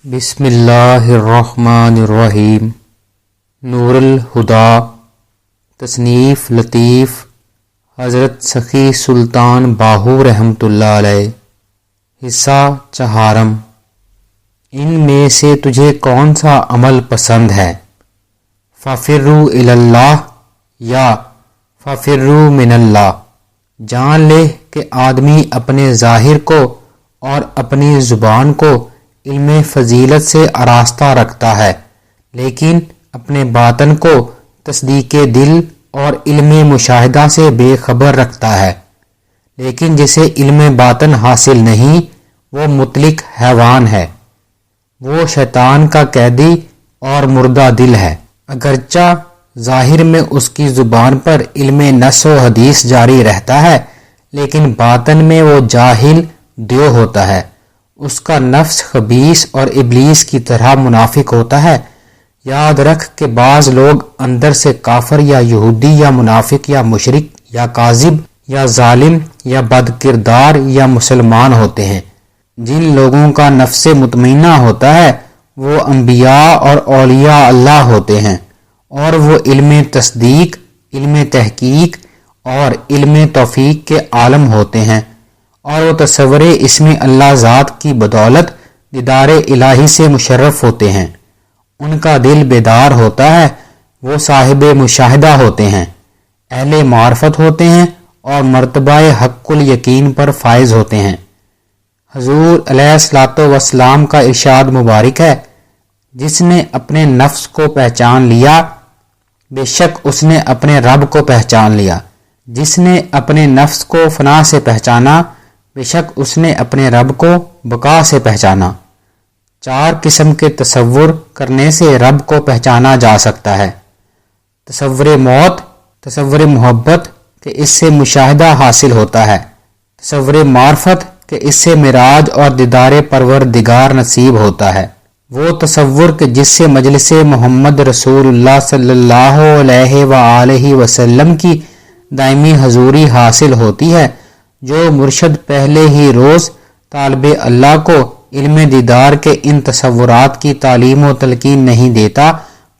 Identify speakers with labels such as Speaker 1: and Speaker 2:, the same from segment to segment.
Speaker 1: بسم اللہ الرحمن الرحیم۔ نور الہدا، تصنیف لطیف حضرت سخی سلطان باہو رحمۃ اللہ علیہ۔ حصہ چہارم۔ ان میں سے تجھے کون سا عمل پسند ہے؟ فَفِرُّوا إِلَى اللَّهِ یا فَفِرُّوا مِنَ اللَّهِ۔ جان لے کہ آدمی اپنے ظاہر کو اور اپنی زبان کو علم فضیلت سے آراستہ رکھتا ہے، لیکن اپنے باطن کو تصدیق دل اور علم مشاہدہ سے بے خبر رکھتا ہے۔ لیکن جسے علم باطن حاصل نہیں، وہ مطلق حیوان ہے، وہ شیطان کا قیدی اور مردہ دل ہے۔ اگرچہ ظاہر میں اس کی زبان پر علم نص و حدیث جاری رہتا ہے، لیکن باطن میں وہ جاہل دیو ہوتا ہے۔ اس کا نفس خبیث اور ابلیس کی طرح منافق ہوتا ہے۔ یاد رکھ کہ بعض لوگ اندر سے کافر یا یہودی یا منافق یا مشرک یا کاذب یا ظالم یا بد کردار یا مسلمان ہوتے ہیں۔ جن لوگوں کا نفس مطمئنہ ہوتا ہے وہ انبیاء اور اولیاء اللہ ہوتے ہیں، اور وہ علم تصدیق، علم تحقیق اور علم توفیق کے عالم ہوتے ہیں، اور وہ تصور اسم اللہ ذات کی بدولت دیدار الہی سے مشرف ہوتے ہیں۔ ان کا دل بیدار ہوتا ہے، وہ صاحب مشاہدہ ہوتے ہیں، اہل معرفت ہوتے ہیں اور مرتبہ حق الیقین پر فائز ہوتے ہیں۔ حضور علیہ الصلوۃ والسلام کا ارشاد مبارک ہے، جس نے اپنے نفس کو پہچان لیا، بے شک اس نے اپنے رب کو پہچان لیا۔ جس نے اپنے نفس کو فنا سے پہچانا، بے شک اس نے اپنے رب کو بقا سے پہچانا۔ چار قسم کے تصور کرنے سے رب کو پہچانا جا سکتا ہے: تصور موت، تصور محبت کہ اس سے مشاہدہ حاصل ہوتا ہے، تصور معرفت کہ اس سے معراج اور دیدار پروردگار نصیب ہوتا ہے، وہ تصور کہ جس سے مجلس محمد رسول اللہ صلی اللہ علیہ وآلہ وسلم کی دائمی حضوری حاصل ہوتی ہے۔ جو مرشد پہلے ہی روز طالب اللہ کو علم دیدار کے ان تصورات کی تعلیم و تلقین نہیں دیتا،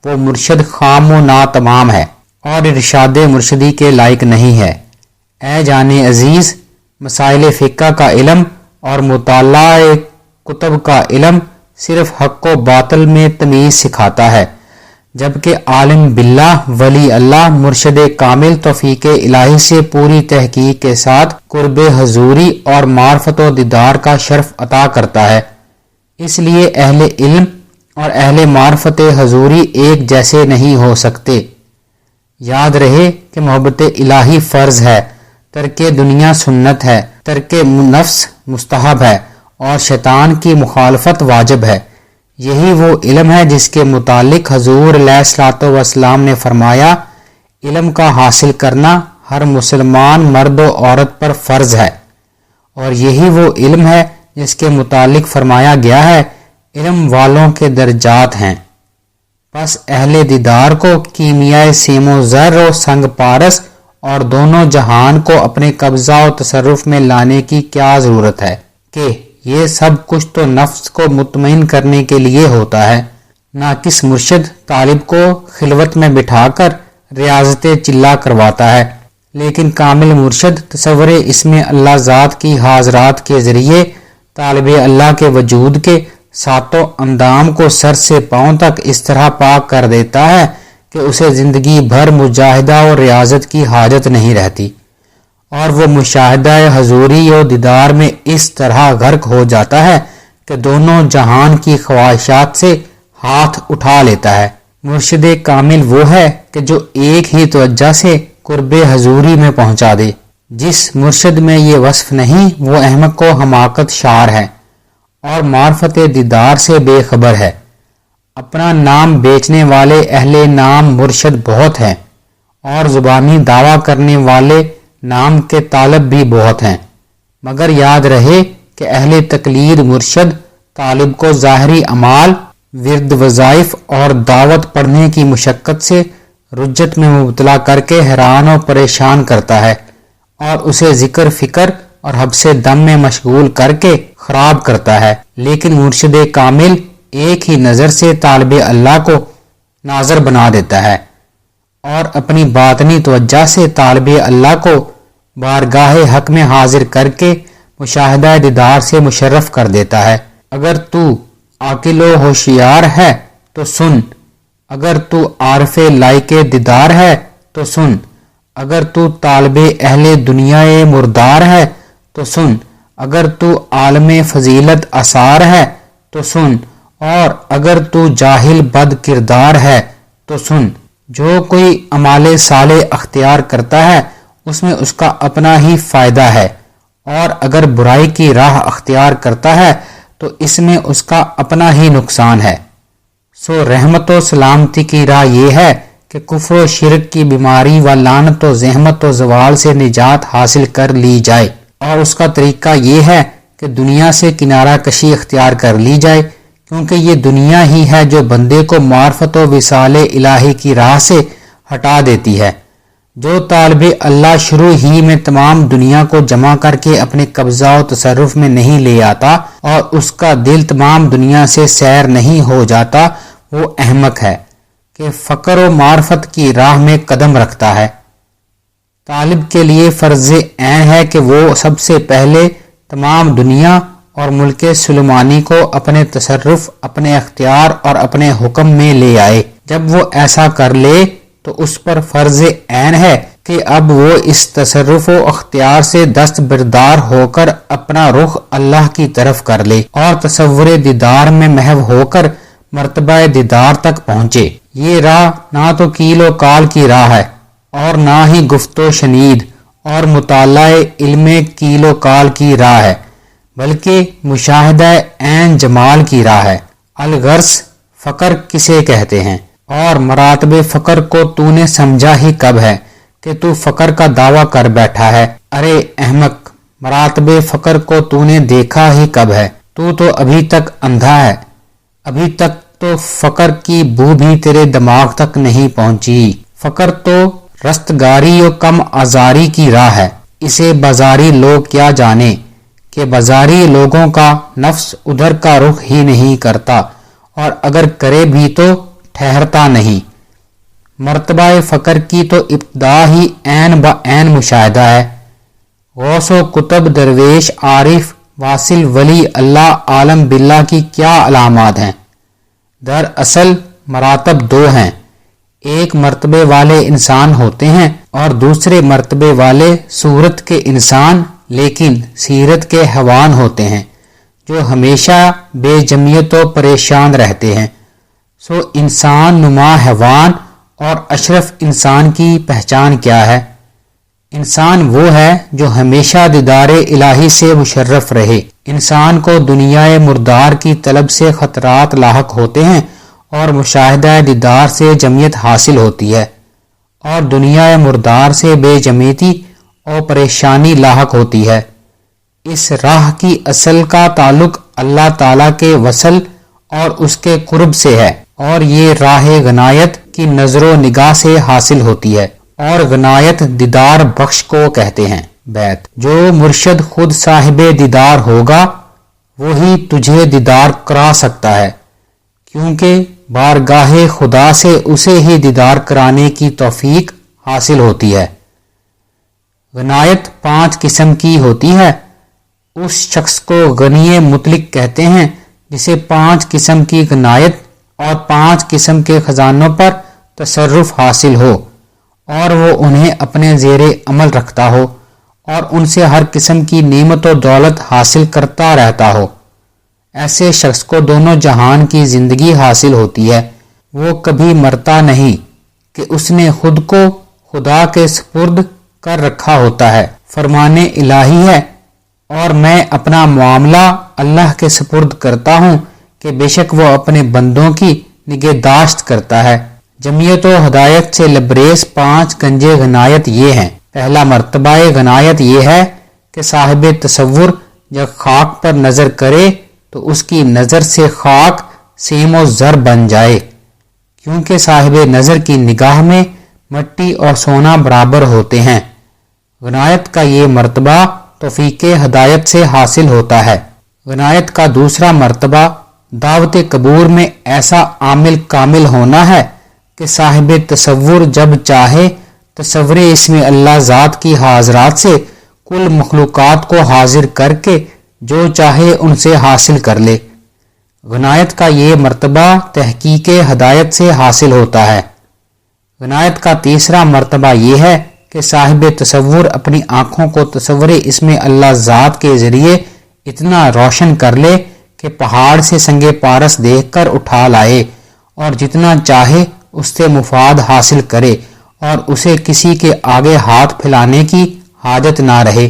Speaker 1: وہ مرشد خام و ناتمام ہے اور ارشاد مرشدی کے لائق نہیں ہے۔ اے جان عزیز، مسائل فقہ کا علم اور مطالعہ کتب کا علم صرف حق و باطل میں تمیز سکھاتا ہے، جبکہ عالم باللہ، ولی اللہ، مرشد کامل توفیق الہی سے پوری تحقیق کے ساتھ قرب حضوری اور معرفت و دیدار کا شرف عطا کرتا ہے۔ اس لیے اہل علم اور اہل معرفت حضوری ایک جیسے نہیں ہو سکتے۔ یاد رہے کہ محبت الہی فرض ہے، ترک دنیا سنت ہے، ترک نفس مستحب ہے اور شیطان کی مخالفت واجب ہے۔ یہی وہ علم ہے جس کے متعلق حضور علیہ الصلوۃ والسلام نے فرمایا، علم کا حاصل کرنا ہر مسلمان مرد و عورت پر فرض ہے، اور یہی وہ علم ہے جس کے متعلق فرمایا گیا ہے، علم والوں کے درجات ہیں۔ پس اہل دیدار کو کیمیائے سیم و زر و سنگ پارس اور دونوں جہان کو اپنے قبضہ و تصرف میں لانے کی کیا ضرورت ہے کہ یہ سب کچھ تو نفس کو مطمئن کرنے کے لیے ہوتا ہے۔ ناقص مرشد طالب کو خلوت میں بٹھا کر ریاضت چلا کرواتا ہے، لیکن کامل مرشد تصور اسم اللہ ذات کی حاضرات کے ذریعے طالب اللہ کے وجود کے ساتوں اندام کو سر سے پاؤں تک اس طرح پاک کر دیتا ہے کہ اسے زندگی بھر مجاہدہ اور ریاضت کی حاجت نہیں رہتی، اور وہ مشاہدہ حضوری و دیدار میں اس طرح غرق ہو جاتا ہے کہ دونوں جہان کی خواہشات سے ہاتھ اٹھا لیتا ہے۔ مرشد کامل وہ ہے کہ جو ایک ہی توجہ سے قرب حضوری میں پہنچا دے۔ جس مرشد میں یہ وصف نہیں، وہ احمق و حماقت شار ہے اور معرفت دیدار سے بے خبر ہے۔ اپنا نام بیچنے والے اہل نام مرشد بہت ہیں، اور زبانی دعویٰ کرنے والے نام کے طالب بھی بہت ہیں، مگر یاد رہے کہ اہل تقلید مرشد طالب کو ظاہری اعمال، ورد وظائف اور دعوت پڑھنے کی مشقت سے رجت میں مبتلا کر کے حیران و پریشان کرتا ہے، اور اسے ذکر فکر اور حبس دم میں مشغول کر کے خراب کرتا ہے۔ لیکن مرشد کامل ایک ہی نظر سے طالب اللہ کو ناظر بنا دیتا ہے اور اپنی باطنی توجہ سے طالب اللہ کو بارگاہ حق میں حاضر کر کے مشاہدہ دیدار سے مشرف کر دیتا ہے۔ اگر تو عاقل و ہوشیار ہے تو سن، اگر تو عارف لائق دیدار ہے تو سن، اگر تو طالب اہل دنیا مردار ہے تو سن، اگر تو عالم فضیلت اثار ہے تو سن، اور اگر تو جاہل بد کردار ہے تو سن۔ جو کوئی اعمال صالح اختیار کرتا ہے اس میں اس کا اپنا ہی فائدہ ہے، اور اگر برائی کی راہ اختیار کرتا ہے تو اس میں اس کا اپنا ہی نقصان ہے۔ سو رحمت و سلامتی کی راہ یہ ہے کہ کفر و شرک کی بیماری و لعنت و زحمت و زوال سے نجات حاصل کر لی جائے، اور اس کا طریقہ یہ ہے کہ دنیا سے کنارہ کشی اختیار کر لی جائے، کیونکہ یہ دنیا ہی ہے جو بندے کو معرفت و وصال الہی کی راہ سے ہٹا دیتی ہے۔ جو طالب اللہ شروع ہی میں تمام دنیا کو جمع کر کے اپنے قبضہ و تصرف میں نہیں لے آتا اور اس کا دل تمام دنیا سے سیر نہیں ہو جاتا، وہ احمق ہے کہ فقر و معرفت کی راہ میں قدم رکھتا ہے۔ طالب کے لیے فرض عین ہے کہ وہ سب سے پہلے تمام دنیا اور ملک سلیمانی کو اپنے تصرف، اپنے اختیار اور اپنے حکم میں لے آئے۔ جب وہ ایسا کر لے تو اس پر فرض عین ہے کہ اب وہ اس تصرف و اختیار سے دست بردار ہو کر اپنا رخ اللہ کی طرف کر لے اور تصور دیدار میں محو ہو کر مرتبہ دیدار تک پہنچے۔ یہ راہ نہ تو کیل و کال کی راہ ہے اور نہ ہی گفت و شنید اور مطالعہ علم کیل و کال کی راہ ہے، بلکہ مشاہدہ عین جمال کی راہ ہے۔ الغرض فقر کسے کہتے ہیں اور مراتب فقر کو تو نے سمجھا ہی کب ہے کہ تو فقر کا دعویٰ کر بیٹھا ہے؟ ارے احمق، مراتب فقر کو تو نے دیکھا ہی کب ہے؟ تو ابھی تک اندھا ہے، ابھی تک تو فقر کی بو بھی تیرے دماغ تک نہیں پہنچی۔ فقر تو رستگاری و کم آزاری کی راہ ہے۔ اسے بازاری لوگ کیا جانے کہ بازاری لوگوں کا نفس ادھر کا رخ ہی نہیں کرتا، اور اگر کرے بھی تو ٹھہرتا نہیں۔ مرتبہ فقر کی تو ابتدا ہی عین بعین مشاہدہ ہے۔ غوث و کتب، درویش، عارف، واصل، ولی اللہ، عالم باللہ کی کیا علامات ہیں؟ دراصل مراتب دو ہیں، ایک مرتبے والے انسان ہوتے ہیں اور دوسرے مرتبے والے صورت کے انسان لیکن سیرت کے حیوان ہوتے ہیں، جو ہمیشہ بے جمیت و پریشان رہتے ہیں۔ سو انسان نما حیوان اور اشرف انسان کی پہچان کیا ہے؟ انسان وہ ہے جو ہمیشہ دیدار الہی سے مشرف رہے۔ انسان کو دنیا مردار کی طلب سے خطرات لاحق ہوتے ہیں اور مشاہدہ دیدار سے جمیت حاصل ہوتی ہے، اور دنیا مردار سے بے جمیتی اور پریشانی لاحق ہوتی ہے۔ اس راہ کی اصل کا تعلق اللہ تعالیٰ کے وصل اور اس کے قرب سے ہے، اور یہ راہ غنایت کی نظر و نگاہ سے حاصل ہوتی ہے، اور غنایت دیدار بخش کو کہتے ہیں۔ بیت: جو مرشد خود صاحب دیدار ہوگا وہی تجھے دیدار کرا سکتا ہے، کیونکہ بارگاہ خدا سے اسے ہی دیدار کرانے کی توفیق حاصل ہوتی ہے۔ غنایت 5 قسم کی ہوتی ہے۔ اس شخص کو غنی مطلق کہتے ہیں جسے 5 قسم کی غنایت اور 5 قسم کے خزانوں پر تصرف حاصل ہو، اور وہ انہیں اپنے زیر عمل رکھتا ہو اور ان سے ہر قسم کی نعمت و دولت حاصل کرتا رہتا ہو۔ ایسے شخص کو دونوں جہان کی زندگی حاصل ہوتی ہے۔ وہ کبھی مرتا نہیں کہ اس نے خود کو خدا کے سپرد کر رکھا ہوتا ہے۔ فرمان الہی ہے، اور میں اپنا معاملہ اللہ کے سپرد کرتا ہوں کہ بے شک وہ اپنے بندوں کی نگہداشت کرتا ہے۔ جمیت و ہدایت سے لبریز 5 گنجے غنایت یہ ہیں۔ پہلا مرتبہ غنایت یہ ہے کہ صاحب تصور جب خاک پر نظر کرے تو اس کی نظر سے خاک سیم و زر بن جائے، کیونکہ صاحب نظر کی نگاہ میں مٹی اور سونا برابر ہوتے ہیں۔ غنایت کا یہ مرتبہ توفیق ہدایت سے حاصل ہوتا ہے۔ غنایت کا دوسرا مرتبہ دعوت قبور میں ایسا عامل کامل ہونا ہے کہ صاحب تصور جب چاہے تصور اسم اللہ ذات کی حاضرات سے کل مخلوقات کو حاضر کر کے جو چاہے ان سے حاصل کر لے۔ غنایت کا یہ مرتبہ تحقیق ہدایت سے حاصل ہوتا ہے۔ غنایت کا تیسرا مرتبہ یہ ہے کہ صاحب تصور اپنی آنکھوں کو تصور اسم اللہ ذات کے ذریعے اتنا روشن کر لے کہ پہاڑ سے سنگ پارس دیکھ کر اٹھا لائے اور جتنا چاہے اس سے مفاد حاصل کرے اور اسے کسی کے آگے ہاتھ پھیلانے کی حاجت نہ رہے۔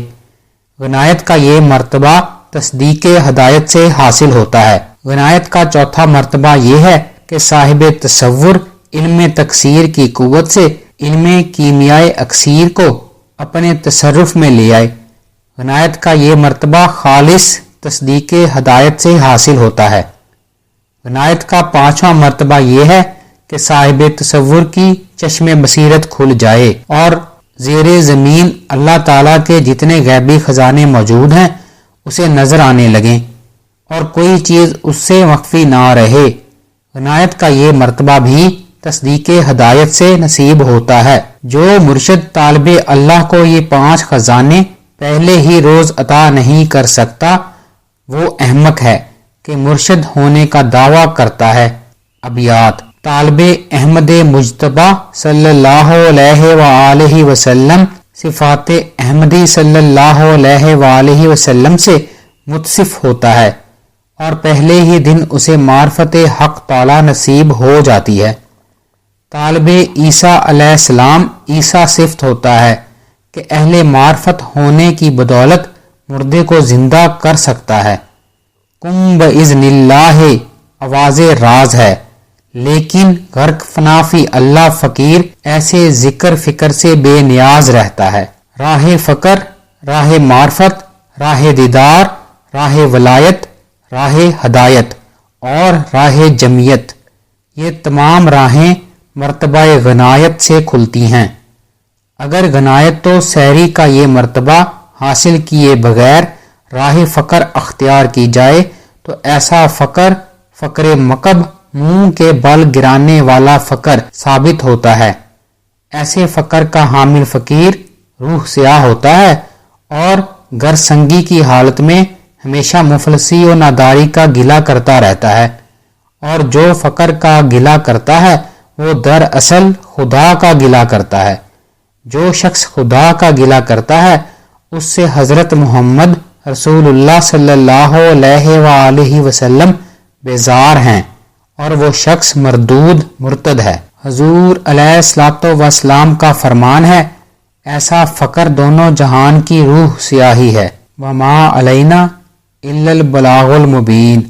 Speaker 1: غنایت کا یہ مرتبہ تصدیق ہدایت سے حاصل ہوتا ہے۔ غنایت کا چوتھا مرتبہ یہ ہے کہ صاحب تصور علم تکثیر کی قوت سے علم کیمیائے اکثیر کو اپنے تصرف میں لے آئے۔ غنایت کا یہ مرتبہ خالص تصدیق ہدایت سے حاصل ہوتا ہے۔ غنایت کا پانچواں مرتبہ یہ ہے کہ صاحب تصور کی چشم بصیرت کھل جائے اور زیر زمین اللہ تعالیٰ کے جتنے غیبی خزانے موجود ہیں اسے نظر آنے لگیں اور کوئی چیز اس سے مخفی نہ رہے۔ غنایت کا یہ مرتبہ بھی تصدیق ہدایت سے نصیب ہوتا ہے۔ جو مرشد طالب اللہ کو یہ 5 خزانے پہلے ہی روز عطا نہیں کر سکتا وہ احمق ہے کہ مرشد ہونے کا دعویٰ کرتا ہے۔ ابیات: طالب احمد مجتبیٰ صلی اللہ علیہ وآلہ وسلم صفات احمدی صلی اللہ علیہ وآلہ وسلم سے متصف ہوتا ہے اور پہلے ہی دن اسے معرفت حق تعالی نصیب ہو جاتی ہے۔ طالب عیسیٰ علیہ السلام عیسیٰ صفت ہوتا ہے کہ اہل معرفت ہونے کی بدولت مردے کو زندہ کر سکتا ہے۔ کم باذن اللہ آواز راز ہے، لیکن غرق فنا فی اللہ فقیر ایسے ذکر فکر سے بے نیاز رہتا ہے۔ راہ فقر، راہ معرفت، راہ دیدار، راہ ولایت، راہ ہدایت اور راہ جمعیت، یہ تمام راہیں مرتبہ غنایت سے کھلتی ہیں۔ اگر غنایت تو سیری کا یہ مرتبہ حاصل کیے بغیر راہ فقر اختیار کی جائے تو ایسا فقر فقر مکب منہ کے بل گرانے والا فقر ثابت ہوتا ہے۔ ایسے فقر کا حامل فقیر روح سیاہ ہوتا ہے اور گرسنگی کی حالت میں ہمیشہ مفلسی و ناداری کا گلہ کرتا رہتا ہے، اور جو فقر کا گلہ کرتا ہے وہ دراصل خدا کا گلہ کرتا ہے۔ جو شخص خدا کا گلہ کرتا ہے اس سے حضرت محمد رسول اللہ صلی اللہ علیہ وآلہ وسلم بیزار ہیں اور وہ شخص مردود مرتد ہے۔ حضور علیہ الصلوۃ والسلام کا فرمان ہے، ایسا فقر دونوں جہان کی روح سیاہی ہے۔ وما علینا الا البلاغ المبین۔